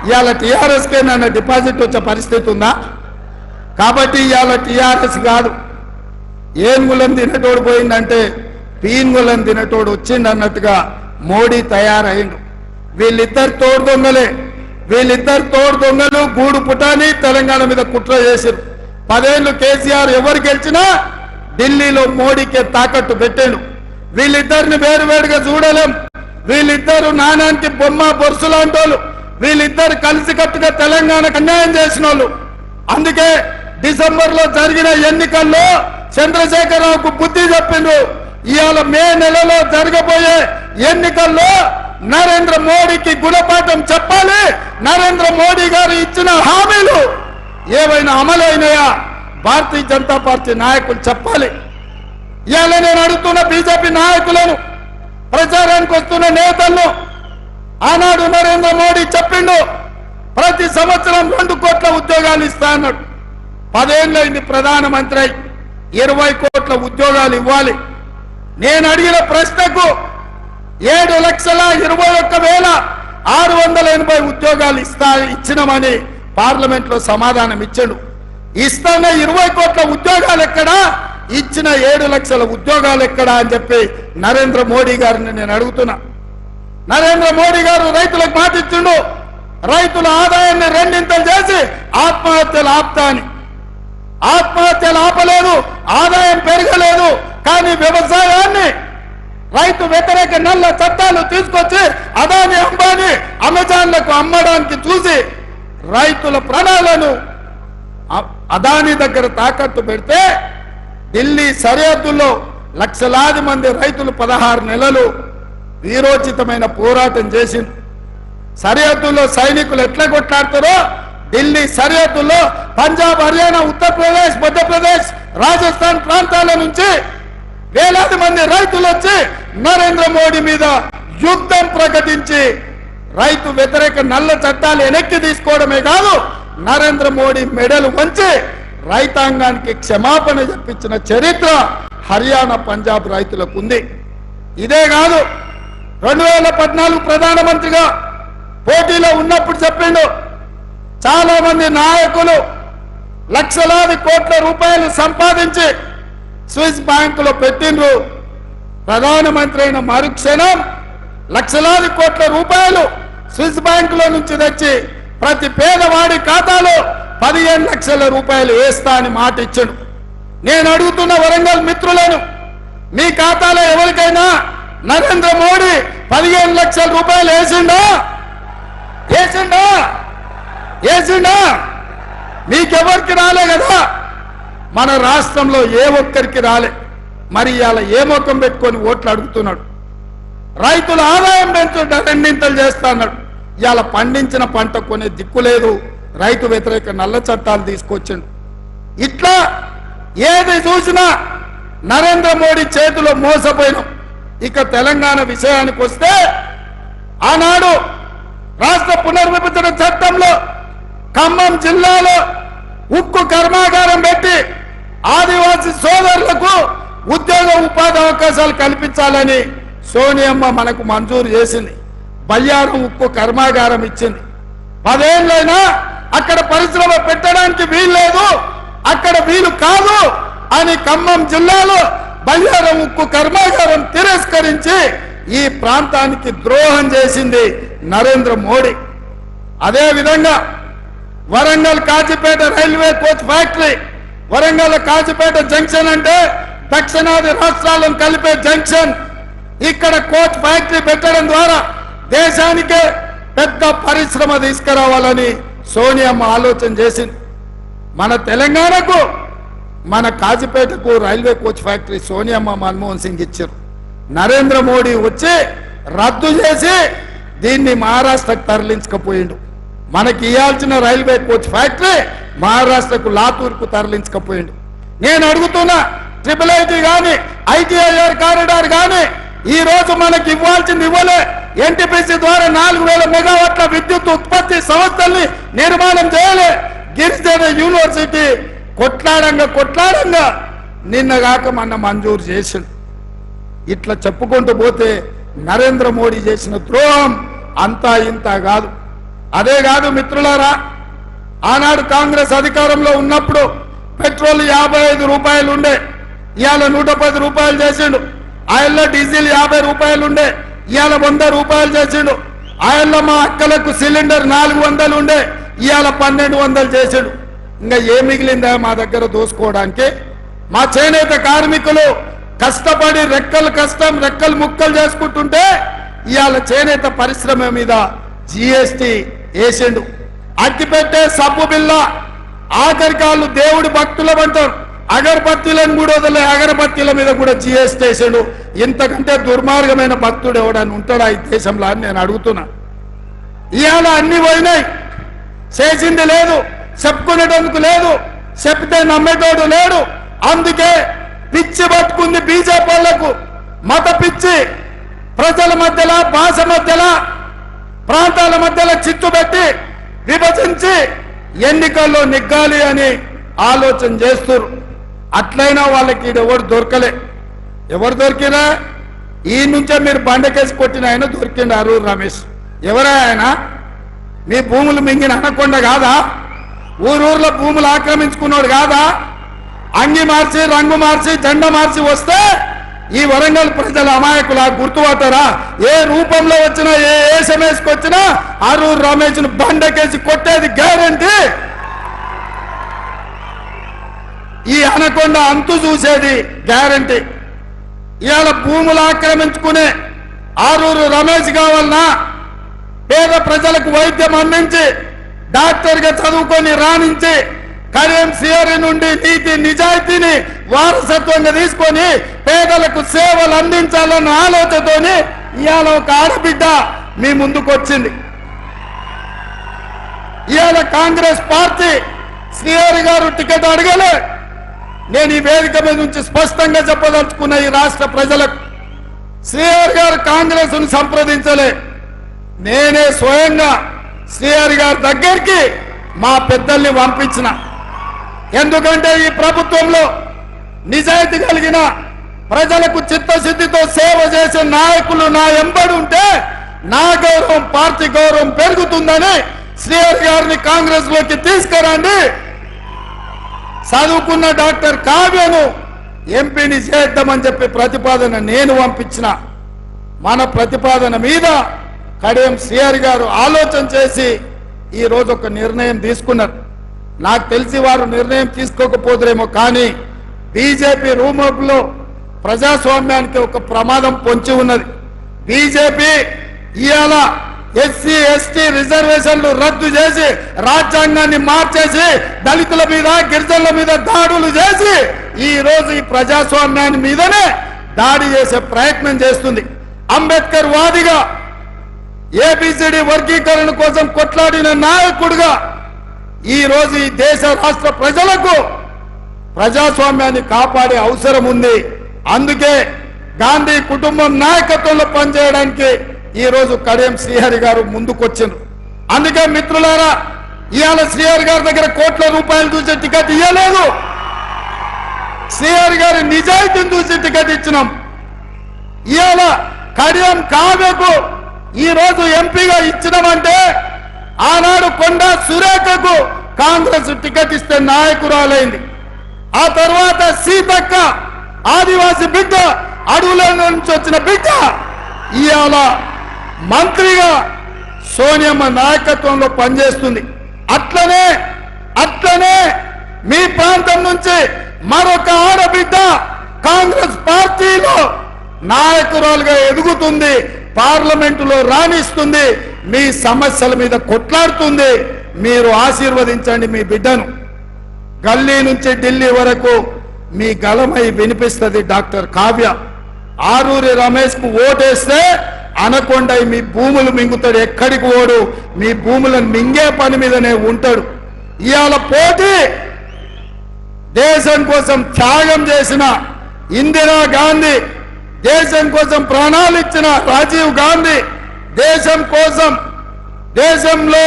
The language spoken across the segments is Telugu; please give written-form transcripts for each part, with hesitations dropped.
ఇవాళ టీఆర్ఎస్కే నన్ను డిపాజిట్ వచ్చే పరిస్థితి ఉందా? కాబట్టి ఇవాళ టీఆర్ఎస్ కాదు, ఏనుగులను తినటోడు పోయిందంటే పీనుగులను తినటోడు వచ్చిండు అన్నట్టుగా మోడీ తయారైండు. వీళ్ళిద్దరు తోడు దొంగలే, వీళ్ళిద్దరు తోడు దొంగలు గూడు పుటాని తెలంగాణ మీద కుట్ర చేశారు. 10 ఏళ్ళు కేసీఆర్ ఎవరు గెలిచినా ఢిల్లీలో మోడీకే తాకట్టు పెట్టాడు. వీళ్ళిద్దరిని వేరువేరుగా చూడలేం. వీళ్ళిద్దరు నానానికి బొమ్మ బొరుసు లాంటి వాళ్ళు. వీళ్ళిద్దరు కలిసికట్టుగా తెలంగాణకు అన్యాయం చేసిన వాళ్ళు. అందుకే డిసెంబర్లో జరిగిన ఎన్నికల్లో చంద్రశేఖరరావుకు బుద్ధి చెప్పిండ్రు. ఇవాళ మే నెలలో జరగబోయే ఎన్నికల్లో నరేంద్ర మోడీకి గుణపాఠం చెప్పాలి. నరేంద్ర మోడీ గారు ఇచ్చిన హామీలు ఏవైనా అమలైనాయా భారతీయ జనతా పార్టీ నాయకులు చెప్పాలి. ఇవాళ నేను అడుగుతున్న బీజేపీ నాయకులను, ప్రచారానికి వస్తున్న నేతలను, ఆనాడు నరేంద్ర మోడీ చెప్పిండు ప్రతి సంవత్సరం 2 కోట్ల ఉద్యోగాలు ఇస్తా అన్నాడు. 10 ఏళ్ళైంది ప్రధానమంత్రి, 20 కోట్ల ఉద్యోగాలు ఇవ్వాలి. నేను అడిగిన ప్రశ్నకు 7,21,680 ఉద్యోగాలు ఇచ్చినామని పార్లమెంట్ లో సమాధానం ఇచ్చాడు. ఇస్తాన 20 కోట్ల ఉద్యోగాలు ఎక్కడా, ఇచ్చిన 7 లక్షల ఉద్యోగాలు ఎక్కడా అని చెప్పి నరేంద్ర మోడీ గారిని నేను అడుగుతున్నా. నరేంద్ర మోడీ గారు రైతులకు మాట ఇచ్చిండు, రైతుల ఆదాయాన్ని 2 చేసి ఆత్మహత్యలు ఆపుతా అని. ఆత్మహత్యలు ఆపలేదు, ఆదాయం పెరగలేదు. కానీ వ్యవసాయాన్ని రైతు వ్యతిరేక నల్ల చట్టాలు తీసుకొచ్చి అదాని అంబానీ అమెజాన్లకు అమ్మడానికి చూసి రైతుల ప్రాణాలను అదాని దగ్గర తాకట్టు పెడితే ఢిల్లీ సరిహద్దుల్లో లక్షలాది మంది రైతులు 16 నెలలు వీరోచితమైన పోరాటం చేసింది. సరిహద్దుల్లో సైనికులు ఎట్లా కొట్లాడతారో ఢిల్లీ సరిహద్దుల్లో పంజాబ్, హర్యానా, ఉత్తరప్రదేశ్, మధ్యప్రదేశ్, రాజస్థాన్ ప్రాంతాల నుంచి వేలాది మంది రైతులు వచ్చి నరేంద్ర మోడీ మీద యుద్ధం ప్రకటించి రైతు వ్యతిరేక నల్ల చట్టాలు వెనక్కి తీసుకోవడమే కాదు, నరేంద్ర మోడీ మెడలు వంచి రైతాంగానికి క్షమాపణ చెప్పించిన చరిత్ర హర్యానా, పంజాబ్ రైతులకు ఉంది. ఇదే కాదు, 2014 ప్రధానమంత్రిగా పోటీలో ఉన్నప్పుడు చెప్పిండు, చాలా మంది నాయకులు లక్షలాది కోట్ల రూపాయలు సంపాదించి స్విస్ బ్యాంకులో పెట్టిండ్రు. ప్రధానమంత్రి అయిన మరుక్షణం లక్షలాది కోట్ల రూపాయలు స్విస్ బ్యాంకులో నుంచి తెచ్చి ప్రతి పేదవాడి ఖాతాలో 15 లక్షల రూపాయలు వేస్తా అని మాట ఇచ్చాడు. నేను అడుగుతున్న వరంగల్ మిత్రులను, మీ ఖాతాలో ఎవరికైనా నరేంద్ర మోడీ 15 లక్షల రూపాయలు వేసిండా? వేసిండా? వేసిండా? మీకెవరికి రాలే కదా. మన రాష్ట్రంలో ఏ ఒక్కరికి రాలే. మరి ఇవాళ ఏ ముఖం పెట్టుకొని ఓట్లు అడుగుతున్నాడు? రైతుల ఆదాయం పెంచుంటే 2 చేస్తా అన్నాడు. ఇవాళ పండించిన పంట కొనే దిక్కు లేదు, రైతు వ్యతిరేక నల్ల చట్టాలు తీసుకొచ్చిండు. ఇట్లా ఏది చూసినా నరేంద్ర మోడీ చేతిలో మోసపోయినాం. ఇక తెలంగాణ విషయానికి వస్తే, ఆనాడు రాష్ట్ర పునర్విభజన చట్టంలో ఖమ్మం జిల్లాలో ఉక్కు కర్మాగారం పెట్టి ఆదివాసీ సోదరులకు ఉద్యోగ ఉపాధి అవకాశాలు కల్పించాలని సోనియమ్మ మనకు మంజూరు చేసింది. బయ్యారం ఉక్కు కర్మాగారం ఇచ్చింది. 10 ఏళ్ళైనా అక్కడ పరిశ్రమ పెట్టడానికి వీలు లేదు, అక్కడ వీలు కాదు అని ఖమ్మం జిల్లాలో బయ్యారం ఉక్కు కర్మాగారం తిరస్కరించి ఈ ప్రాంతానికి ద్రోహం చేసింది నరేంద్ర మోడీ. అదే విధంగా Warangal Kazipet railway coach factory, Warangal Kazipet junction అంటే దక్షిణాది రాష్ట్రాలను కలిపే జంక్షన్. ఇక్కడ కోచ్ ఫ్యాక్టరీ పెట్టడం ద్వారా దేశానికే పెద్ద పరిశ్రమ తీసుకురావాలని సోనియమ్మ ఆలోచన చేసింది. మన తెలంగాణకు, మన కాజీపేటకు రైల్వే కోచ్ ఫ్యాక్టరీ సోనియమ్మ, మన్మోహన్ సింగ్ ఇచ్చారు. నరేంద్ర మోడీ వచ్చి రద్దు చేసి దీన్ని మహారాష్ట్రకు తరలించకపోయిండు. మనకి ఇవ్వాల్సిన రైల్వే కోచ్ ఫ్యాక్టరీ మహారాష్ట్రకు లాతూర్కు తరలించకపోయిండు. నేను అడుగుతున్నా, IIIT కానీ ITIR కారిడార్ కానీ ఈ రోజు మనకి ఇవ్వాల్సింది ఇవ్వలే. NTPC ద్వారా 4000 మెగావాట్ల విద్యుత్ ఉత్పత్తి సంస్థల్ని నిర్మాణం చేయలే. గిరిజన యూనివర్సిటీ కొట్లాడంగా నిన్నగాక మొన్న మంజూరు చేసిండు. ఇట్లా చెప్పుకుంటూ పోతే నరేంద్ర మోడీ చేసిన ద్రోహం అంతా ఇంత కాదు. అదే కాదు మిత్రులారా, ఆనాడు కాంగ్రెస్ అధికారంలో ఉన్నప్పుడు పెట్రోల్ 55 రూపాయలు ఉండే, ఇవాళ 110 రూపాయలు చేసిండు. ఆయిల్లో డీజిల్ 50 రూపాయలు ఉండే, ఇవాళ 100 రూపాయలు చేసిండు. ఆయిల్లో మా అక్కలకు సిలిండర్ 400 ఉండే, ఇవాళ 1200 చేసిండు. ఇంకా ఏం మిగిలిందా మా దగ్గర దోసుకోవడానికి? మా చేనేత కార్మికులు కష్టపడి రెక్కలు ముక్కలు చేసుకుంటుంటే ఇవాళ చేనేత పరిశ్రమ మీద జిఎస్టి వేసిండు. అగ్గిపెట్టే సబ్బు బిల్ల, ఆఖరికి వాళ్ళు దేవుడి భక్తులు అంటారు, అగరబత్తీలను కూడా వదిలే అగరబత్తీల మీద కూడా జిఎస్టి వేసాడు. ఇంతకంటే దుర్మార్గమైన భక్తుడు ఎవడని ఉంటాడా ఈ దేశంలో అని నేను అడుగుతున్నా. ఇవాళ అన్ని పోయినాయి, చేసింది లేదు, చెప్పుకునేటందుకు లేదు, చెప్తే నమ్మేటోడు లేడు. అందుకే పిచ్చి పట్టుకుంది బీజేపీ వాళ్లకు, మత పిచ్చి. ప్రజల మధ్యలో, భాష మధ్యలో, ప్రాంతాల మధ్యలో చిచ్చు పెట్టి విభజించి ఎన్నికల్లో నెగ్గాలి అని ఆలోచన చేస్తారు. అట్లయినా వాళ్ళకి ఎవరు దొరకలే. ఎవరు దొరికినా ఈ నుంచే మీరు బండకేసి కొట్టిన ఆయన దొరికిండు అరూరు రమేష్. ఎవరా ఆయన? మీ భూములు మింగిన అనకొండ కాదా? ఊరూర్లో భూములు ఆక్రమించుకున్నాడు కాదా? అంగి మార్చి, రంగు మార్చి, జెండా మార్చి వస్తే ఈ వరంగల్ ప్రజల అమాయకులా గుర్తుపట్టారా? ఏ రూపంలో వచ్చినా, ఏ ఏసమేసుకు వచ్చినా అరూరు రమేష్ ను బండకేసి కొట్టేది గ్యారంటీ. ఈ అనకొండ అంతు చూసేది గ్యారంటీ. ఇవాళ భూములు ఆక్రమించుకునే ఆరూరు రమేష్ కావాలన్నా పేద ప్రజలకు వైద్యం అందించి డాక్టర్గా చదువుకొని రాణించి కరీం సిఆర్ఐ నుండి నీతి నిజాయితీని వారసత్వంగా తీసుకొని పేదలకు సేవలు అందించాలన్న ఆలోచనతోని ఇవాళ ఒక ఆడబిడ్డ మీ ముందుకు వచ్చింది. ఇవాళ కాంగ్రెస్ పార్టీ సిఆర్ఐ గారు టికెట్ అడగలే. నేను ఈ వేదిక మీద నుంచి స్పష్టంగా చెప్పదలుచుకున్న ఈ రాష్ట్ర ప్రజలకు, శ్రీహరి గారు కాంగ్రెస్ ను సంప్రదించలే. నేనే స్వయంగా శ్రీహరి గారి దగ్గరికి మా పెద్దల్ని పంపించిన. ఎందుకంటే ఈ ప్రభుత్వంలో నిజాయితీ కలిగిన ప్రజలకు చిత్తశుద్ధితో సేవ చేసే నాయకులు నా ఎంబడి ఉంటే నా గౌరవం, పార్టీ గౌరవం పెరుగుతుందని శ్రీహరి గారిని కాంగ్రెస్ లోకి తీసుకురండి, చదువుకున్న డాక్టర్ కావ్యను ఎంపీని చేద్దామని చెప్పి ప్రతిపాదన నేను పంపించిన. మన ప్రతిపాదన మీద కడియం శ్రీహరి గారు ఆలోచన చేసి ఈ రోజు ఒక నిర్ణయం తీసుకున్నారు. నాకు తెలిసి వారు నిర్ణయం తీసుకోకపోదురేమో, కానీ బీజేపీ రూమర్లో ప్రజాస్వామ్యానికి ఒక ప్రమాదం పొంచి ఉన్నది. బీజేపీ ఇవాళ ఎస్సీ ఎస్టీ రిజర్వేషన్లు రద్దు చేసి రాజ్యాంగాన్ని మార్చేసి దళితుల మీద, గిరిజనుల మీద దాడులు చేసి ఈ రోజు ఈ ప్రజాస్వామ్యాన్ని మీదనే దాడి చేసే ప్రయత్నం చేస్తుంది. అంబేద్కర్ వాదిగా, ఏబిసిడి వర్గీకరణ కోసం కొట్లాడిన నాయకుడిగా ఈ రోజు ఈ దేశ రాష్ట్ర ప్రజలకు ప్రజాస్వామ్యాన్ని కాపాడే అవసరం ఉంది. అందుకే గాంధీ కుటుంబం నాయకత్వంలో పనిచేయడానికి ఈ రోజు కడియం శ్రీహరి గారు ముందుకొచ్చిండ్రు. అందుకే మిత్రులారా, ఇవాళ శ్రీహరి గారి దగ్గర కోట్ల రూపాయలు చూసి టికెట్ ఇవ్వలేదు, శ్రీహరి గారి నిజాయితీని చూసి టికెట్ ఇచ్చినాం. ఇవాళ కడియం కావ్యకు ఈ రోజు ఎంపీగా ఇచ్చినామంటే ఆనాడు కొండా సురేఖకు కాంగ్రెస్ టికెట్ ఇస్తే నాయకురాలైంది. ఆ తర్వాత సీతక్క ఆదివాసి బిడ్డ, అడవుల నుంచి వచ్చిన బిడ్డ ఇవాళ మంత్రిగా సోనియమ్మ నాయకత్వంలో పనిచేస్తుంది. అట్లనే మీ ప్రాంతం నుంచి మరొక ఆడబిడ్డ కాంగ్రెస్ పార్టీలో నాయకురాలుగా ఎదుగుతుంది, పార్లమెంటులో రాణిస్తుంది, మీ సమస్యల మీద కొట్లాడుతుంది. మీరు ఆశీర్వదించండి మీ బిడ్డను. గల్లీ నుంచి ఢిల్లీ వరకు మీ గలమై వినిపిస్తుంది డాక్టర్ కావ్య. ఆరూరి రమేష్ కు ఓటేస్తే అనకొండ మీ భూములు మింగుతాడు, ఎక్కడికి ఓడు, మీ భూములను మింగే పని మీదనే ఉంటాడు. ఇవాళ పోటీ దేశం కోసం త్యాగం చేసిన ఇందిరా గాంధీ, దేశం కోసం ప్రాణాలు ఇచ్చిన రాజీవ్ గాంధీ, దేశం కోసం దేశంలో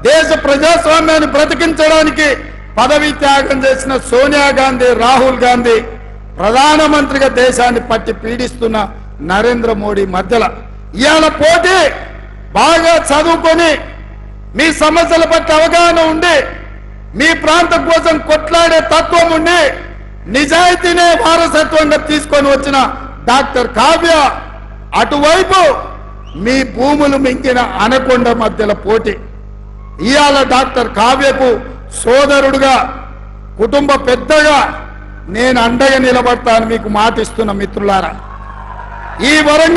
దేశ ప్రజాస్వామ్యాన్ని బ్రతికించడానికి పదవి త్యాగం చేసిన సోనియా గాంధీ, రాహుల్ గాంధీ, ప్రధానమంత్రిగా దేశాన్ని పట్టి పీడిస్తున్న నరేంద్ర మోడీ మధ్యలో ఇవాళ పోటీ బాగా చదువుకొని మీ సమస్యల పట్ల అవగాహన ఉండి మీ ప్రాంతం కోసం కొట్లాడే తత్వం ఉండి నిజాయితీనే వారసత్వంగా తీసుకొని వచ్చిన డాక్టర్ కావ్య అటువైపు మీ భూములు మింగిన అనకొండ మధ్యలో పోటీ. ఇవాళ డాక్టర్ కావ్యకు సోదరుడుగా కుటుంబ పెద్దగా నేను అండగా నిలబడతాను మీకు మాటిస్తున్న మిత్రులారా. ఈ వరంగల్